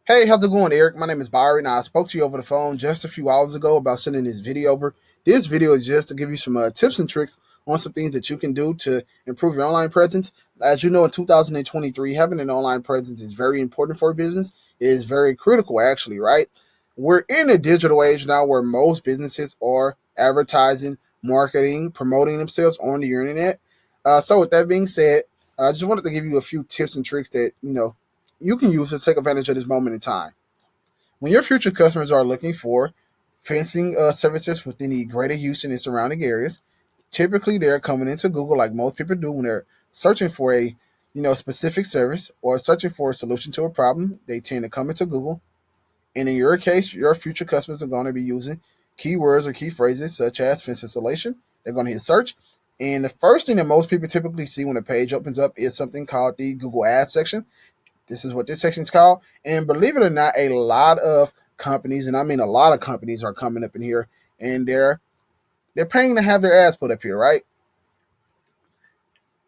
Hey, how's it going, Eric? My name is Byron. I spoke to you over the phone just a few hours ago about sending this video over. This video is just to give you some tips and tricks on some things that you can do to improve your online presence. As you know, in 2023, having an online presence is very important for a business. It is very critical, actually, right? We're in a digital age now where most businesses are advertising, marketing, promoting themselves on the internet. So, with that being said, I just wanted to give you a few tips and tricks that you can use to take advantage of this moment in time. When your future customers are looking for fencing services within the greater Houston and surrounding areas, typically they're coming into Google like most people do when they're searching for a specific service or searching for a solution to a problem. They tend to come into Google, and in your case, your future customers are going to be using keywords or key phrases such as fence installation. They're going to hit search, and the first thing that most people typically see when a page opens up is something called the Google Ads section. This is what this section is called. And believe it or not, a lot of companies, and I mean a lot of companies, are coming up in here, and they're paying to have their ads put up here, right?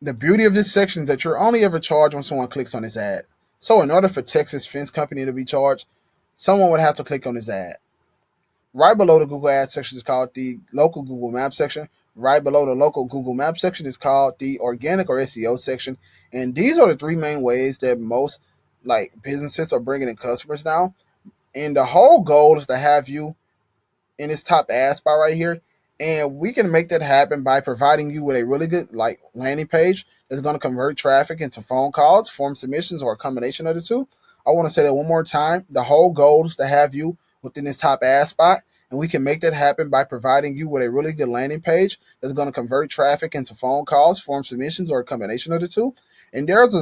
The beauty of this section is that you're only ever charged when someone clicks on this ad. So in order for Texas Fence Company to be charged, someone would have to click on this ad. Right below the Google Ads section is called the local Google Maps section. Right below the local Google Maps section is called the organic or SEO section. And these are the three main ways that most businesses are bringing in customers now. And the whole goal is to have you in this top ad spot right here. And we can make that happen by providing you with a really good landing page that's going to convert traffic into phone calls, form submissions, or a combination of the two. I want to say that one more time. The whole goal is to have you within this top ad spot. And we can make that happen by providing you with a really good landing page that's going to convert traffic into phone calls, form submissions, or a combination of the two. And there's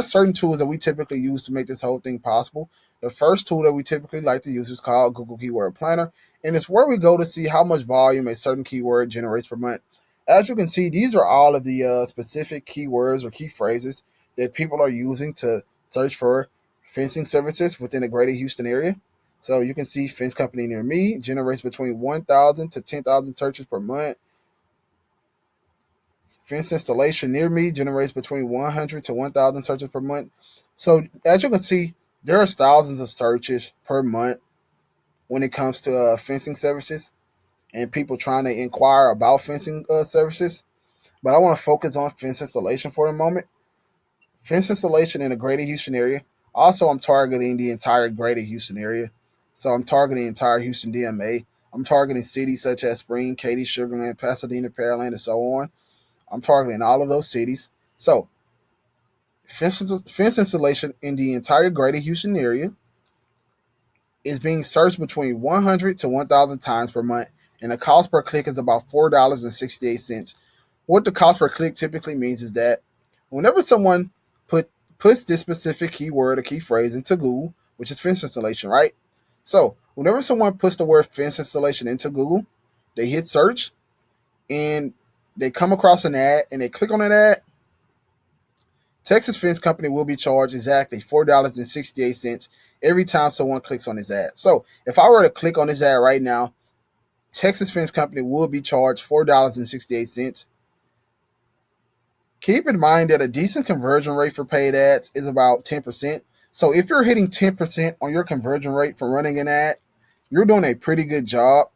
certain tools that we typically use to make this whole thing possible. The first tool that we typically like to use is called Google Keyword Planner, and it's where we go to see how much volume a certain keyword generates per month. As you can see, these are all of the specific keywords or key phrases that people are using to search for fencing services within the greater Houston area. So you can see fence company near me generates between 1,000 to 10,000 searches per month. Fence installation near me generates between 100 to 1,000 searches per month. So as you can see, there are thousands of searches per month when it comes to fencing services and people trying to inquire about fencing services. But I want to focus on fence installation for a moment. Fence installation in the greater Houston area. Also, I'm targeting the entire greater Houston area. So I'm targeting the entire Houston DMA. I'm targeting cities such as Spring, Katy, Sugarland, Pasadena, Pearland, and so on. I'm targeting all of those cities. So fence installation in the entire greater Houston area is being searched between 100 to 1,000 times per month, and the cost per click is about $4.68. What the cost per click typically means is that whenever someone puts this specific keyword or key phrase into Google, which is fence installation, right? So whenever someone puts the word fence installation into Google, they hit search and they come across an ad and they click on that ad. Texas Fence Company will be charged exactly $4.68 every time someone clicks on this ad. So if I were to click on this ad right now, Texas Fence Company will be charged $4.68. Keep in mind that a decent conversion rate for paid ads is about 10%. So if you're hitting 10% on your conversion rate for running an ad, you're doing a pretty good job.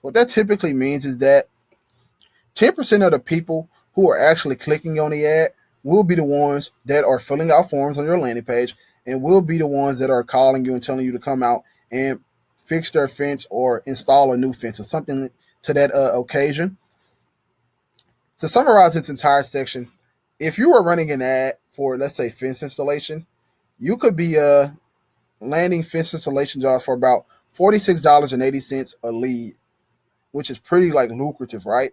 What that typically means is that 10% of the people who are actually clicking on the ad will be the ones that are filling out forms on your landing page and will be the ones that are calling you and telling you to come out and fix their fence or install a new fence or something to that occasion. To summarize this entire section, if you are running an ad for, let's say, fence installation, you could be landing fence installation jobs for about $46.80 a lead, which is pretty lucrative, right?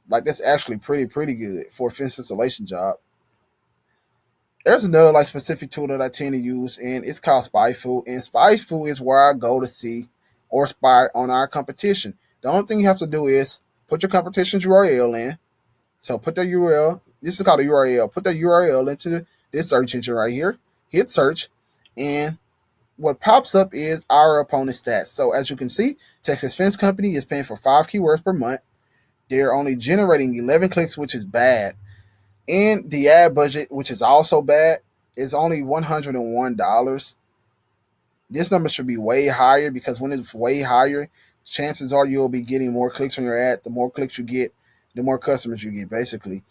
That's actually pretty good for a fence installation job. There's another specific tool that I tend to use, and it's called SpyFu. And SpyFu is where I go to see or spy on our competition. The only thing you have to do is put your competition's URL in. So put the URL. This is called a URL. Put the URL into this search engine right here. Hit search, and what pops up is our opponent stats. So as you can see, Texas Fence Company is paying for 5 keywords per month. They're only generating 11 clicks, which is bad. And the ad budget, which is also bad, is only $101. This number should be way higher because when it's way higher, chances are you'll be getting more clicks on your ad. The more clicks you get, the more customers you get, basically.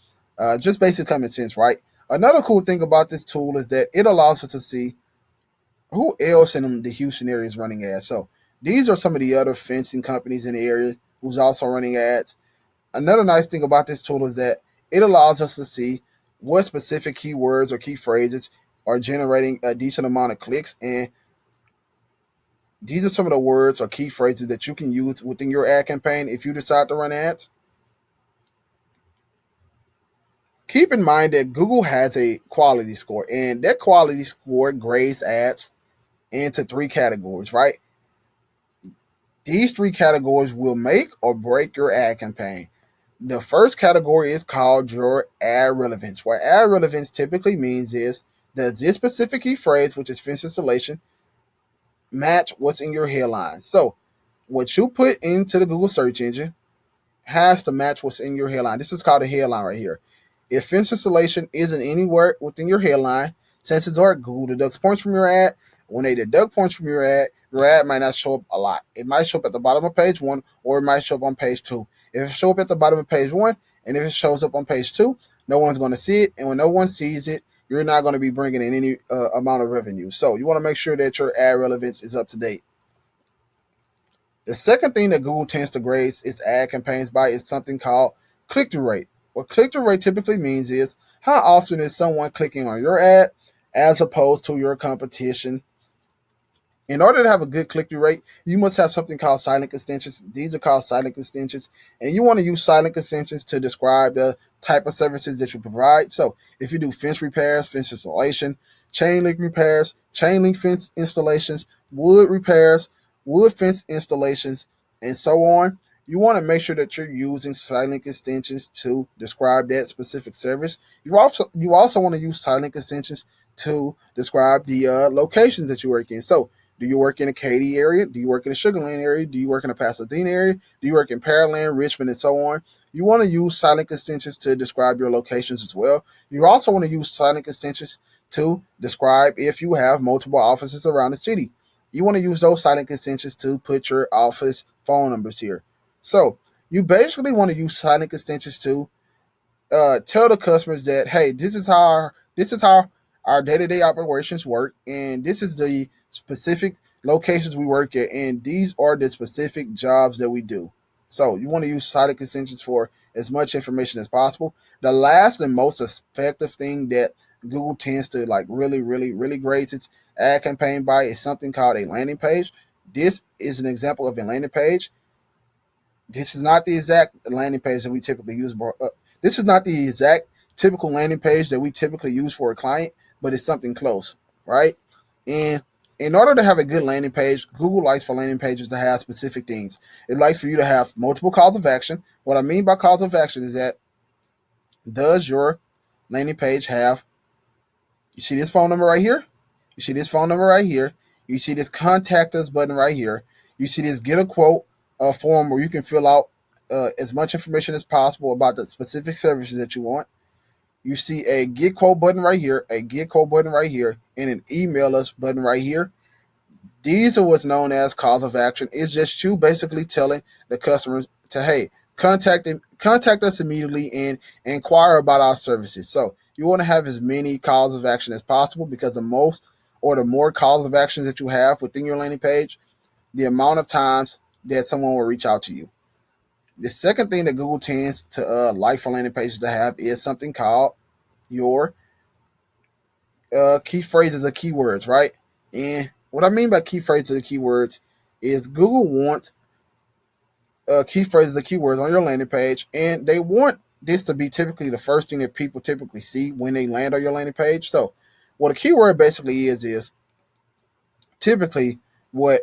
Just basic common sense, right? Another cool thing about this tool is that it allows us to see who else in the Houston area is running ads. So these are some of the other fencing companies in the area who's also running ads. Another nice thing about this tool is that it allows us to see what specific keywords or key phrases are generating a decent amount of clicks. And these are some of the words or key phrases that you can use within your ad campaign if you decide to run ads. Keep in mind that Google has a quality score, and that quality score grades ads into three categories, right? These three categories will make or break your ad campaign. The first category is called your ad relevance. What ad relevance typically means is, does this specific key phrase, which is fence installation, match what's in your headline? So, what you put into the Google search engine has to match what's in your headline. This is called a headline right here. If fence installation isn't anywhere within your headline, chances are Google deducts points from your ad. When they deduct points from your ad might not show up a lot. It might show up at the bottom of page one, or it might show up on page two. If it shows up at the bottom of page one, and if it shows up on page two, no one's going to see it. And when no one sees it, you're not going to be bringing in any amount of revenue. So you want to make sure that your ad relevance is up to date. The second thing that Google tends to grade its ad campaigns by is something called click-through rate. What click-through rate typically means is how often is someone clicking on your ad as opposed to your competition. In order to have a good click-through rate, you must have something called silent extensions. These are called silent extensions, and you want to use silent extensions to describe the type of services that you provide. So if you do fence repairs, fence installation, chain link repairs, chain link fence installations, wood repairs, wood fence installations, and so on, you want to make sure that you're using silent extensions to describe that specific service. You also want to use silent extensions to describe the locations that you work in. So do you work in a Katy area? Do you work in a Sugar Land area? Do you work in a Pasadena area? Do you work in Pearland, Richmond, and so on? You want to use silent extensions to describe your locations as well. You also want to use silent extensions to describe if you have multiple offices around the city. You want to use those silent extensions to put your office phone numbers here. So you basically want to use silent extensions to tell the customers that, hey, this is how our day-to-day operations work, and this is the specific locations we work at, and these are the specific jobs that we do. So you want to use silent extensions for as much information as possible. The last and most effective thing that Google tends to like really, really, really grades its ad campaign by is something called a landing page. This is an example of a landing page. This is not the exact landing page that we typically use. This is not the exact typical landing page that we typically use for a client, but it's something close, right? And in order to have a good landing page, Google likes for landing pages to have specific things. It likes for you to have multiple calls of action. What I mean by calls of action is that, does your landing page have, you see this phone number right here? You see this phone number right here? You see this contact us button right here? You see this get a quote form where you can fill out as much information as possible about the specific services that you want. You see a get quote button right here, a get quote button right here, and an email us button right here. These are what's known as calls of action. It's just you basically telling the customers to, hey, contact us immediately and inquire about our services. So you want to have as many calls of action as possible, because the most or the more calls of action that you have within your landing page, the amount of times that someone will reach out to you. The second thing that Google tends to like for landing pages to have is something called your key phrases or keywords, right? And what I mean by key phrases or keywords is Google wants key phrases or keywords on your landing page, and they want this to be typically the first thing that people typically see when they land on your landing page. So what a keyword basically is typically what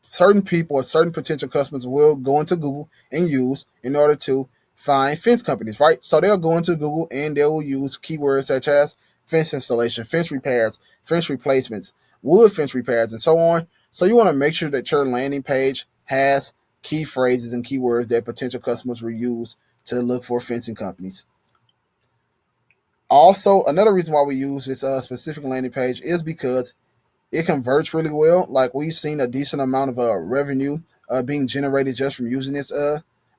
certain people or certain potential customers will go into Google and use in order to find fence companies, right? So they'll go into Google and they will use keywords such as fence installation, fence repairs, fence replacements, wood fence repairs, and so on. So you want to make sure that your landing page has key phrases and keywords that potential customers will use to look for fencing companies. Also, another reason why we use this specific landing page is because It converts really well. Like we've seen a decent amount of revenue being generated just from using this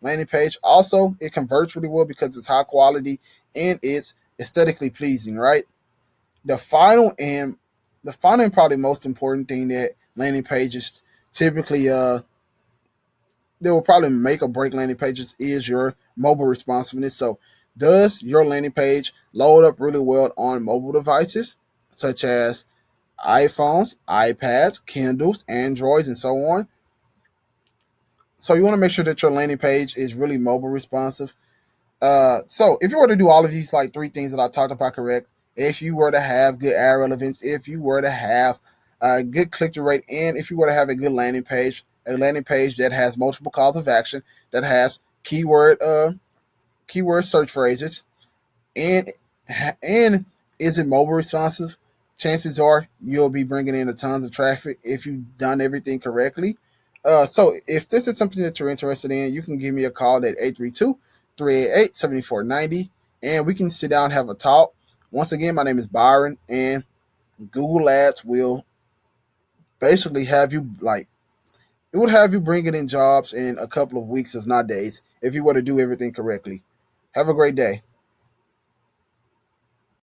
landing page. Also, it converts really well because it's high quality and it's aesthetically pleasing, right? The final and probably most important thing that landing pages typically they will probably make or break landing pages is your mobile responsiveness. So, does your landing page load up really well on mobile devices such as iPhones, iPads, Kindles, Androids, and so on? So, you want to make sure that your landing page is really mobile responsive. So if you were to do all of these like three things that I talked about correct, if you were to have good ad relevance, if you were to have a good click through rate, and if you were to have a landing page that has multiple calls of action, that has keyword search phrases, and and is it mobile responsive? Chances are you'll be bringing in a tons of traffic if you've done everything correctly. So if this is something that you're interested in, you can give me a call at 832-388-7490, and we can sit down and have a talk. Once again, my name is Byron, and Google Ads will basically have you like it would have you bringing in jobs in a couple of weeks, if not days, if you were to do everything correctly. Have a great day.